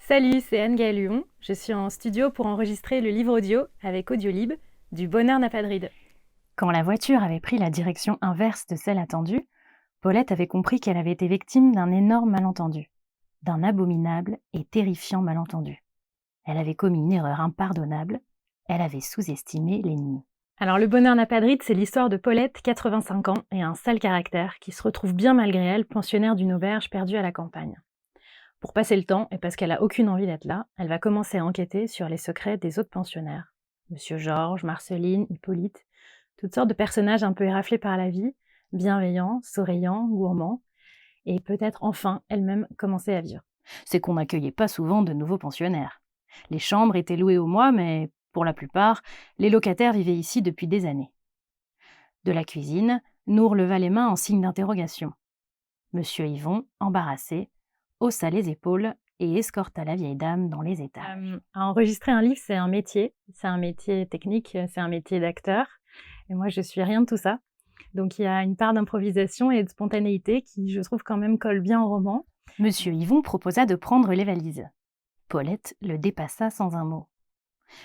Salut, c'est Anne-Gaëlle Huon. Je suis en studio pour enregistrer le livre audio avec Audiolib du Bonheur n'a pas de ride. Quand la voiture avait pris la direction inverse de celle attendue, Paulette avait compris qu'elle avait été victime d'un énorme malentendu, d'un abominable et terrifiant malentendu. Elle avait commis une erreur impardonnable, elle avait sous-estimé l'ennemi. Alors le Bonheur n'a pas de ride, c'est l'histoire de Paulette, 85 ans, et un sale caractère, qui se retrouve bien malgré elle pensionnaire d'une auberge perdue à la campagne. Pour passer le temps, et parce qu'elle a aucune envie d'être là, elle va commencer à enquêter sur les secrets des autres pensionnaires. Monsieur Georges, Marceline, Hippolyte, toutes sortes de personnages un peu éraflés par la vie, bienveillants, souriants, gourmands, et peut-être enfin elle-même commencer à vivre. C'est qu'on n'accueillait pas souvent de nouveaux pensionnaires. Les chambres étaient louées au mois, mais pour la plupart, les locataires vivaient ici depuis des années. De la cuisine, Nour leva les mains en signe d'interrogation. Monsieur Yvon, embarrassé, haussa les épaules et escorta la vieille dame dans les étages. Enregistrer un livre, c'est un métier technique, c'est un métier d'acteur, et moi je suis rien de tout ça. Donc il y a une part d'improvisation et de spontanéité qui, je trouve, quand même colle bien au roman. Monsieur Yvon proposa de prendre les valises. Paulette le dépassa sans un mot.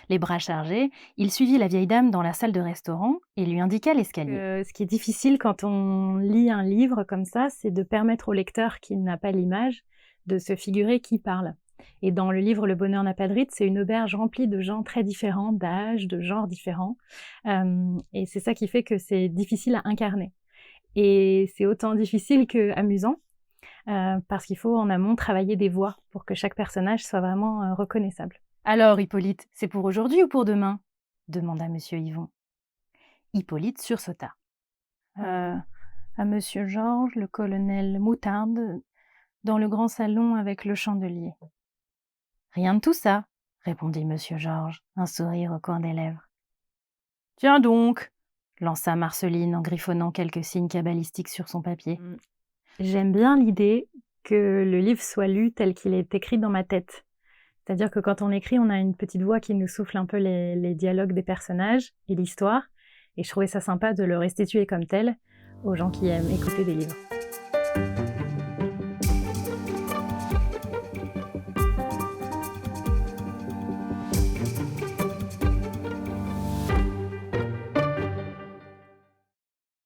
Les bras chargés, il suivit la vieille dame dans la salle de restaurant et lui indiqua l'escalier. Ce qui est difficile quand on lit un livre comme ça, c'est de permettre au lecteur qui n'a pas l'image de se figurer qui parle. Et dans le livre Le Bonheur n'a pas de ride, c'est une auberge remplie de gens très différents, d'âges, de genres différents. Et c'est ça qui fait que c'est difficile à incarner. Et c'est autant difficile qu'amusant, parce qu'il faut en amont travailler des voix pour que chaque personnage soit vraiment reconnaissable. Alors, Hippolyte, c'est pour aujourd'hui ou pour demain ? Demanda monsieur Yvon. Hippolyte sursauta. À monsieur Georges, le colonel Moutarde, dans le grand salon avec le chandelier. Rien de tout ça, répondit monsieur Georges, un sourire au coin des lèvres. Tiens donc, lança Marceline en griffonnant quelques signes cabalistiques sur son papier. J'aime bien l'idée que le livre soit lu tel qu'il est écrit dans ma tête. C'est-à-dire que quand on écrit, on a une petite voix qui nous souffle un peu les dialogues des personnages et l'histoire. Et je trouvais ça sympa de le restituer comme tel aux gens qui aiment écouter des livres.